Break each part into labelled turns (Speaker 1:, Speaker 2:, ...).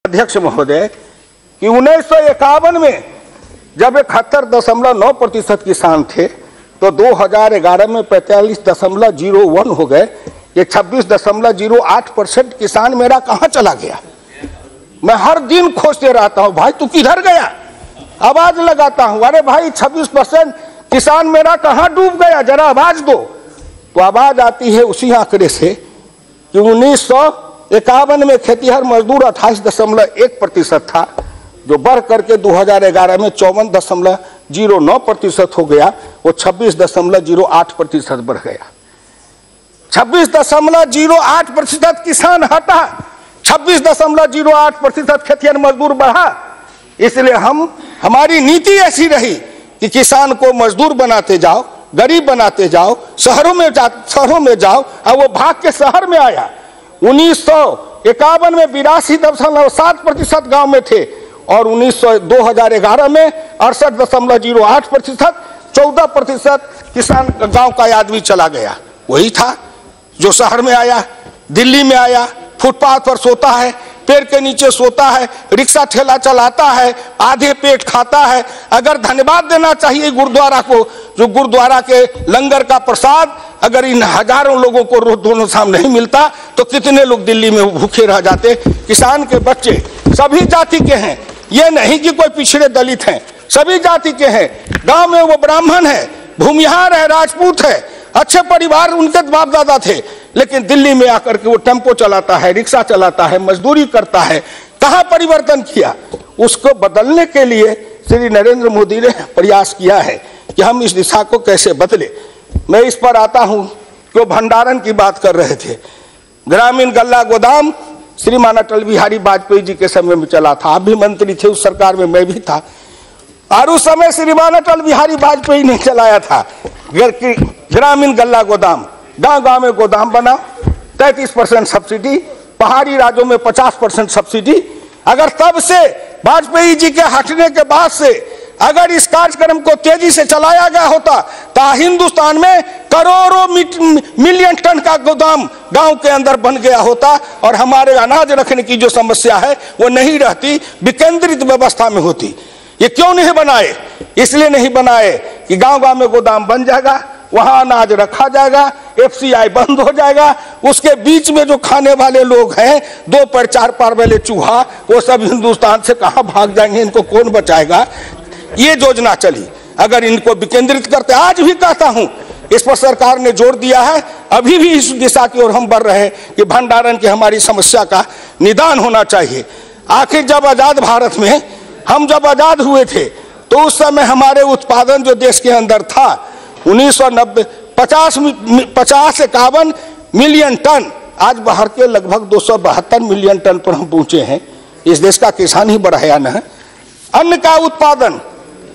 Speaker 1: अध्यक्ष महोदय कि 1951 में जब 71.9% किसान थे तो 2011 में 45.01 हो गए। ये 26.08% किसान मेरा कहाँ चला गया? मैं हर दिन खोजते रहता हूँ, भाई तू किधर गया? आवाज लगाता हूँ, अरे भाई 26% किसान मेरा कहाँ डूब गया, जरा आवाज दो। तो आवाज आती है उसी आंकड़े से कि 1951 में खेतीहर मजदूर 28.1% था, जो बढ़ करके 2011 में 54.09% हो गया, वो 26.08% बढ़ गया। 26.08% किसान हटा, 26.08% खेतीहर मजदूर बढ़ा। इसलिए हमारी नीति ऐसी रही कि किसान को मजदूर बनाते जाओ, गरीब बनाते जाओ, शहरों में जाओ, और वो भाग के शहर में आया। 1951 में 82.7% गांव में थे और 2011 में 68.08%, 14% किसान गांव का आदमी चला गया। वही था जो शहर में आया, दिल्ली में आया, फुटपाथ पर सोता है, पेड़ के नीचे सोता है, रिक्शा ठेला चलाता है, आधे पेट खाता है। अगर धन्यवाद देना चाहिए गुरुद्वारा को, जो गुरुद्वारा के लंगर का प्रसाद अगर इन हजारों लोगों को रोज दोनों शाम नहीं मिलता तो कितने लोग दिल्ली में भूखे रह जाते। किसान के बच्चे सभी जाति के हैं, ये नहीं कि कोई पिछड़े दलित हैं, सभी जाति के हैं। गांव में वो ब्राह्मण है, भूमिहार है, राजपूत है, अच्छे परिवार उनके बाप दादा थे, लेकिन दिल्ली में आकर के वो टेम्पो चलाता है, रिक्शा चलाता है, मजदूरी करता है। कहाँ परिवर्तन किया? उसको बदलने के लिए श्री नरेंद्र मोदी ने प्रयास किया है कि हम इस दिशा को कैसे बदले। मैं इस पर आता हूं कि भंडारण की बात कर रहे थे। ग्रामीण गल्ला गोदाम श्रीमान अटल बिहारी वाजपेयी जी के समय में चला था, आप भी मंत्री थे उस सरकार में, मैं भी था। और उस समय श्रीमान अटल बिहारी वाजपेयी ने चलाया था ग्रामीण गल्ला गोदाम। गांव गांव में गोदाम बना, 33% सब्सिडी, पहाड़ी राज्यों में 50% सब्सिडी। अगर तब से वाजपेयी जी के हटने के बाद से अगर इस कार्यक्रम को तेजी से चलाया गया होता तो हिंदुस्तान में करोड़ों मिलियन टन का गोदाम गांव के अंदर बन गया होता और हमारे अनाज रखने की जो समस्या है वो नहीं रहती, विकेंद्रित व्यवस्था में होती। ये क्यों नहीं बनाए? इसलिए नहीं बनाए कि गांव गांव में गोदाम बन जाएगा, वहां अनाज रखा जाएगा, FCI बंद हो जाएगा, उसके बीच में जो खाने वाले लोग हैं, 2 पैर 4 पैर वाले चूहा, वो सब हिंदुस्तान से कहां भाग जाएंगे, इनको कौन बचाएगा? ये योजना चली। अगर इनको विकेंद्रित करते, आज भी कहता हूं इस पर सरकार ने जोर दिया है, अभी भी इस दिशा की ओर हम बढ़ रहे हैं कि भंडारण की हमारी समस्या का निदान होना चाहिए। आखिर जब आजाद भारत में हम जब आजाद हुए थे तो उस समय हमारे उत्पादन जो देश के अंदर था 1990 50-51 मिलियन टन, आज बाहर के लगभग 272 मिलियन टन पर हम पहुंचे हैं। इस देश का किसान ही बढ़ाया न है। अन्न का उत्पादन,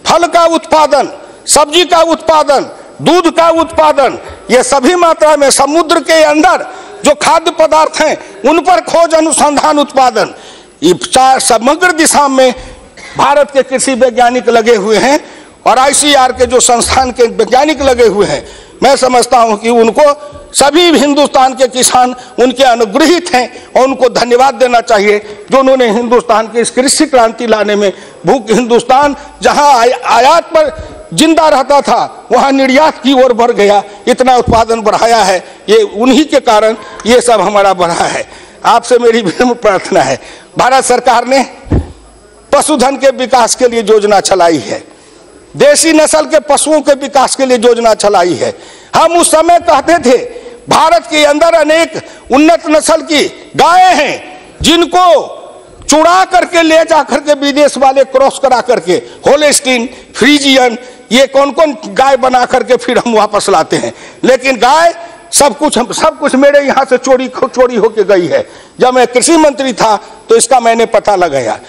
Speaker 1: फल का उत्पादन, सब्जी का उत्पादन, दूध का उत्पादन, ये सभी मात्रा में समुद्र के अंदर जो खाद्य पदार्थ हैं उन पर खोज, अनुसंधान, उत्पादन, ये समग्र दिशा में भारत के कृषि वैज्ञानिक लगे हुए हैं और ICAR के जो संस्थान के वैज्ञानिक लगे हुए हैं। मैं समझता हूं कि उनको सभी हिंदुस्तान के किसान उनके अनुग्रहित हैं और उनको धन्यवाद देना चाहिए जो उन्होंने हिंदुस्तान की इस कृषि क्रांति लाने में हिंदुस्तान जहां आयात पर जिंदा रहता था वहां निर्यात की ओर बढ़ गया, इतना उत्पादन बढ़ाया है। ये उन्हीं के कारण ये सब हमारा बढ़ा है। आपसे मेरी विनम्र प्रार्थना है, भारत सरकार ने पशुधन के विकास के लिए योजना चलाई है, देसी नस्ल के पशुओं के विकास के लिए योजना चलाई है। हम उस समय कहते थे भारत के अंदर अनेक उन्नत नस्ल की गायें हैं जिनको चुरा करके ले जा करके विदेश वाले क्रॉस करा करके होल्स्टीन, फ्रीजियन, ये कौन कौन गाय बना करके फिर हम वापस लाते हैं। लेकिन गाय सब कुछ मेरे यहाँ से चोरी होके गई है। जब मैं कृषि मंत्री था तो इसका मैंने पता लगाया।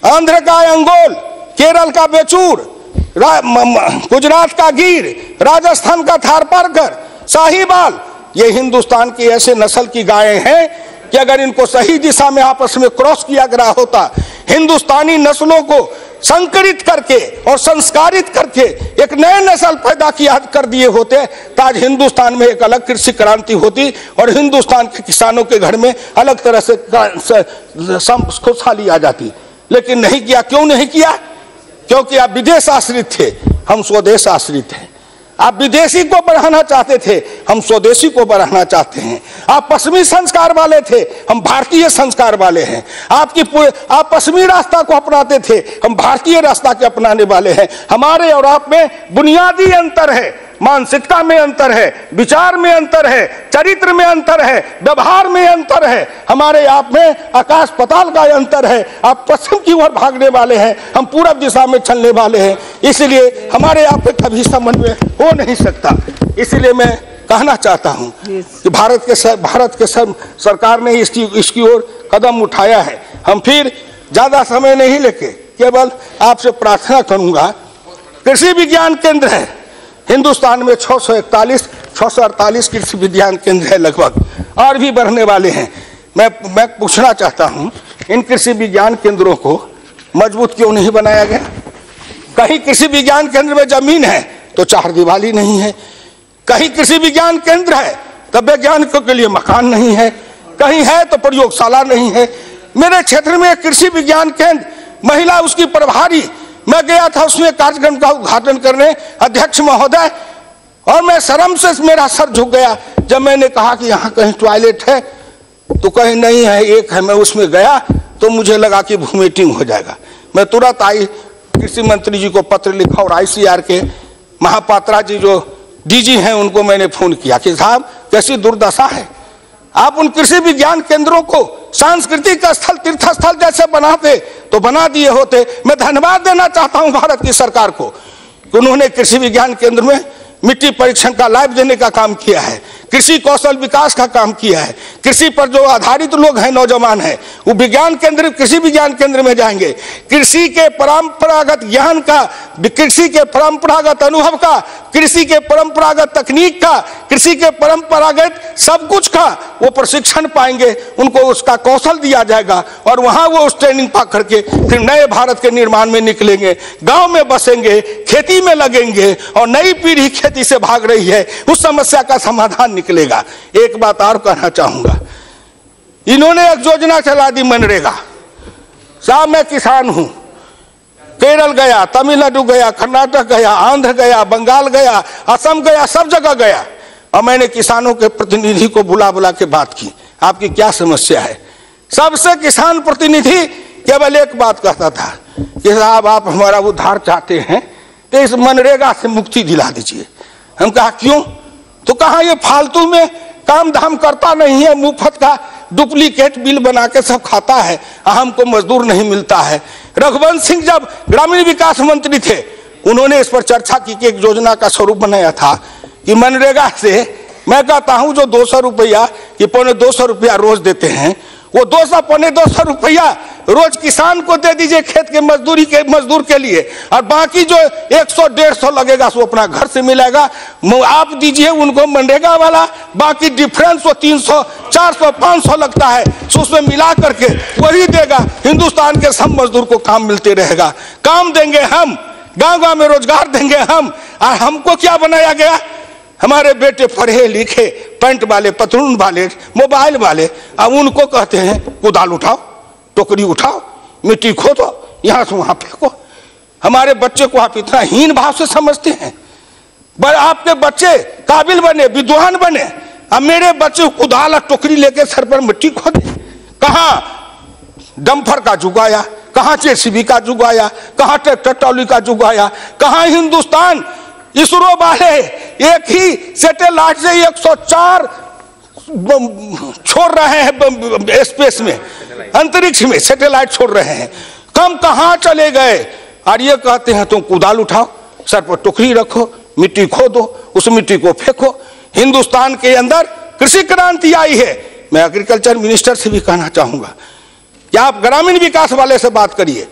Speaker 1: आंध्र का अंगोल, केरल का बेचूर, गुजरात का गिर, राजस्थान का थारपारकर, साहिवाल, ये हिंदुस्तान की ऐसे नस्ल की गायें हैं कि अगर इनको सही दिशा में आपस में क्रॉस किया गया होता, हिंदुस्तानी नस्लों को संकरित करके और संस्कारित करके एक नए नस्ल पैदा किया कर दिए होते तो आज हिंदुस्तान में एक अलग कृषि क्रांति होती और हिंदुस्तान के किसानों के घर में अलग तरह से खुशहाली आ जाती। लेकिन नहीं किया। क्यों नहीं किया? क्योंकि आप विदेश आश्रित थे, हम स्वदेश आश्रित हैं। आप विदेशी को बढ़ाना चाहते थे, हम स्वदेशी को बढ़ाना चाहते हैं। आप पश्चिमी संस्कार वाले थे, हम भारतीय संस्कार वाले हैं। आप पश्चिमी रास्ता को अपनाते थे, हम भारतीय रास्ता के अपनाने वाले हैं। हमारे और आप में बुनियादी अंतर है, मानसिकता में अंतर है, विचार में अंतर है, चरित्र में अंतर है, व्यवहार में अंतर है। हमारे आप में आकाश पाताल का अंतर है। आप पश्चिम की ओर भागने वाले हैं, हम पूरब दिशा में चलने वाले हैं। इसलिए हमारे आप में कभी समन्वय हो नहीं सकता। इसलिए मैं कहना चाहता हूं कि भारत के सरकार ने इसकी ओर कदम उठाया है। हम फिर ज्यादा समय नहीं लेके केवल आपसे प्रार्थना करूंगा, कृषि विज्ञान केंद्र है हिंदुस्तान में 648 कृषि विज्ञान केंद्र है लगभग, और भी बढ़ने वाले हैं। मैं पूछना चाहता हूं, इन कृषि विज्ञान केंद्रों को मजबूत क्यों नहीं बनाया गया? कहीं कृषि विज्ञान केंद्र में जमीन है तो चार दीवारी नहीं है, कहीं कृषि विज्ञान केंद्र है तो वैज्ञानिकों के लिए मकान नहीं है, कहीं है तो प्रयोगशाला नहीं है। मेरे क्षेत्र में कृषि विज्ञान केंद्र, महिला उसकी प्रभारी, मैं गया था उसमें कार्यक्रम का उद्घाटन करने, अध्यक्ष महोदय, और मैं शर्म से मेरा सर झुक गया जब मैंने कहा कि यहाँ कहीं टॉयलेट है तो कहीं नहीं है, एक है। मैं उसमें गया तो मुझे लगा कि मीटिंग हो जाएगा। मैं तुरंत कृषि मंत्री जी को पत्र लिखा और ICR के महापात्रा जी जो DG हैं उनको मैंने फोन किया कि साहब कैसी दुर्दशा है। आप उन कृषि विज्ञान केंद्रों को सांस्कृतिक स्थल, तीर्थ स्थल जैसे बनाते तो बना दिए होते। मैं धन्यवाद देना चाहता हूं भारत की सरकार को कि उन्होंने कृषि विज्ञान केंद्र में मिट्टी परीक्षण का लाभ देने का काम किया है, कृषि कौशल विकास का काम किया है। कृषि पर जो आधारित लोग हैं, नौजवान हैं, वो विज्ञान केंद्र, कृषि विज्ञान केंद्र में जाएंगे। कृषि के परंपरागत ज्ञान का, कृषि के परंपरागत अनुभव का, कृषि के परंपरागत तकनीक का, कृषि के परंपरागत सब कुछ का वो प्रशिक्षण पाएंगे, उनको उसका कौशल दिया जाएगा और वहां वो उस ट्रेनिंग पा करके फिर नए भारत के निर्माण में निकलेंगे, गांव में बसेंगे, खेती में लगेंगे और नई पीढ़ी खेती से भाग रही है, उस समस्या का समाधान निकलेगा। एक बात और कहना चाहूंगा, इन्होंने एक योजना चला दी मनरेगा। साहब मैं किसान हूं, केरल गया, तमिलनाडु गया, कर्नाटक गया, आंध्र गया, बंगाल गया, असम गया, सब जगह गया और मैंने किसानों के प्रतिनिधि को बुला के बात की, आपकी क्या समस्या है। सबसे किसान प्रतिनिधि केवल एक बात कहता था कि साहब आप हमारा उद्धार चाहते हैं तो इस मनरेगा से मुक्ति दिला दीजिए। हम कहा क्यों? तो कहा ये फालतू में काम धाम करता नहीं है, मुफ्त का डुप्लीकेट बिल बना के सब खाता है, हमको मजदूर नहीं मिलता है। रघुवंश सिंह जब ग्रामीण विकास मंत्री थे उन्होंने इस पर चर्चा की कि एक योजना का स्वरूप बनाया था कि मनरेगा से, मैं कहता हूं जो 200 रुपया कि 250 रुपया रोज देते हैं, वो 200-250 रुपया रोज किसान को दे दीजिए खेत के मजदूर के लिए, और बाकी जो 100-150 लगेगा वो अपना घर से मिलेगा। आप दीजिए उनको मनरेगा वाला, बाकी डिफरेंस वो 300-400-500 लगता है, तो उसमें मिला करके वही देगा। हिंदुस्तान के सब मजदूर को काम मिलते रहेगा, काम देंगे हम, गांव-गांव में रोजगार देंगे हम। और हमको क्या बनाया गया? हमारे बेटे पढ़े लिखे, पैंट वाले, पतलून वाले, मोबाइल वाले, अब उनको कहते हैं कुदाल उठाओ, टोकरी उठाओ, मिट्टी खोदो, यहां से वहां फेंको। हमारे बच्चे को आप इतना हीन भाव से समझते हैं। आपके बच्चे काबिल बने, विद्वान बने, अब मेरे बच्चे कुदाल और टोकरी लेके सर पर मिट्टी खोदे। कहां डंपर का जुग आया, कहां JCB का जुग आया, कहां ट्रैक्टर ट्रॉली का जुग आया, कहां हिंदुस्तान इसरो वाले एक ही सैटेलाइट से 104 छोड़ रहे हैं स्पेस में, अंतरिक्ष में सैटेलाइट छोड़ रहे हैं। कम कहां चले गए? और ये कहते हैं तुम कुदाल उठाओ, सर पर टोकरी रखो, मिट्टी खोदो, उस मिट्टी को फेंको। हिंदुस्तान के अंदर कृषि क्रांति आई है। मैं एग्रीकल्चर मिनिस्टर से भी कहना चाहूंगा कि आप ग्रामीण विकास वाले से बात करिए।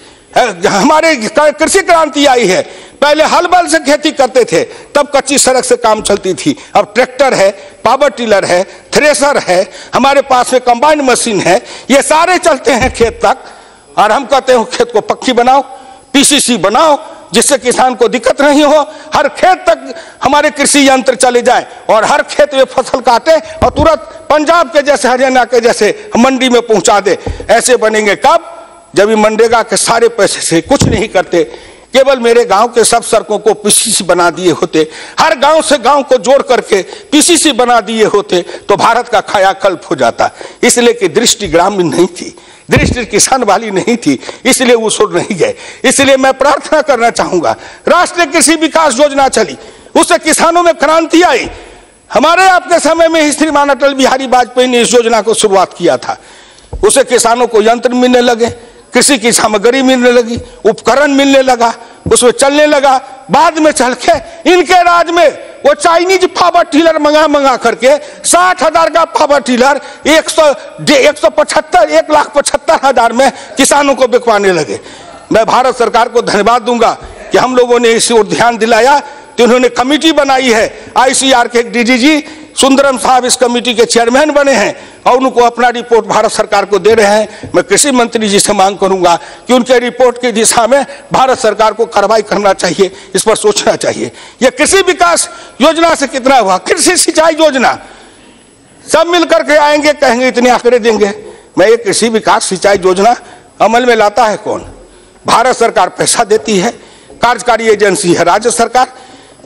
Speaker 1: हमारे कृषि क्रांति आई है। पहले हल बैल से खेती करते थे, तब कच्ची सड़क से काम चलती थी। अब ट्रैक्टर है, पावर टिलर है, थ्रेसर है, हमारे पास में कंबाइन मशीन है, ये सारे चलते हैं खेत तक। और हम कहते हैं खेत को पक्की बनाओ, पीसीसी बनाओ जिससे किसान को दिक्कत नहीं हो, हर खेत तक हमारे कृषि यंत्र चले जाएं और हर खेत में फसल काटे और तुरंत पंजाब के जैसे, हरियाणा के जैसे मंडी में पहुंचा दे। ऐसे बनेंगे कब? जब ये मनरेगा के सारे पैसे से कुछ नहीं करते, केवल मेरे गांव के सब सड़कों को पीसीसी बना दिए होते, हर गांव से गांव को जोड़ करके पीसीसी बना दिए होते तो भारत का कायाकल्प हो जाता। इसलिए कि दृष्टि ग्रामीण नहीं थी, दृष्टि किसान वाली नहीं थी, इसलिए वो सुर नहीं गए। इसलिए मैं प्रार्थना करना चाहूंगा, राष्ट्रीय कृषि विकास योजना चली, उससे किसानों में क्रांति आई। हमारे आपके समय में ही श्रीमान अटल बिहारी वाजपेयी ने इस योजना को शुरुआत किया था। उसे किसानों को यंत्र मिलने लगे, कृषि की सामग्री मिलने लगी, उपकरण मिलने लगा, उसमें चलने लगा। बाद में चल के इनके राज में वो चाइनीज पावर टिलर मंगा करके 60,000 का पावर टिलर 1,75,000 में किसानों को बिकवाने लगे। मैं भारत सरकार को धन्यवाद दूंगा कि हम लोगों ने इस ओर ध्यान दिलाया, तो उन्होंने कमेटी बनाई है। ICR के डीजीजी सुंदरम साहब इस कमेटी के चेयरमैन बने हैं और उनको अपना रिपोर्ट भारत सरकार को दे रहे हैं। मैं कृषि मंत्री जी से मांग करूंगा कि उनके रिपोर्ट की दिशा में भारत सरकार को कार्रवाई करना चाहिए, इस पर सोचना चाहिए। यह कृषि विकास योजना से कितना हुआ? कृषि सिंचाई योजना सब मिलकर के आएंगे, कहेंगे इतने आंकड़े देंगे। मैं ये कृषि विकास सिंचाई योजना अमल में लाता है कौन? भारत सरकार पैसा देती है, कार्यकारी एजेंसी है राज्य सरकार।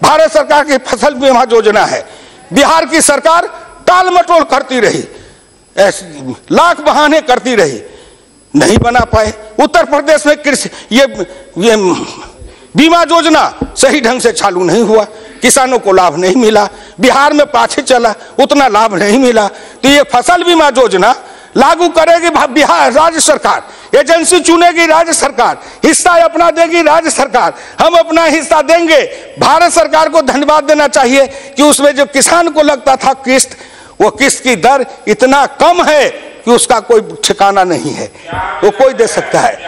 Speaker 1: भारत सरकार की फसल बीमा योजना है, बिहार की सरकार टाल मटोल करती रही, लाख बहाने करती रही, नहीं बना पाए। उत्तर प्रदेश में कृषि ये बीमा योजना सही ढंग से चालू नहीं हुआ, किसानों को लाभ नहीं मिला। बिहार में पाछे चला, उतना लाभ नहीं मिला। तो ये फसल बीमा योजना लागू करेगी बिहार राज्य सरकार, एजेंसी चुनेगी राज्य सरकार, हिस्सा अपना देगी राज्य सरकार, हम अपना हिस्सा देंगे। भारत सरकार को धन्यवाद देना चाहिए कि उसमें जो किसान को लगता था किस्त, वो किस्त की दर इतना कम है कि उसका कोई ठिकाना नहीं है, वो कोई दे सकता है।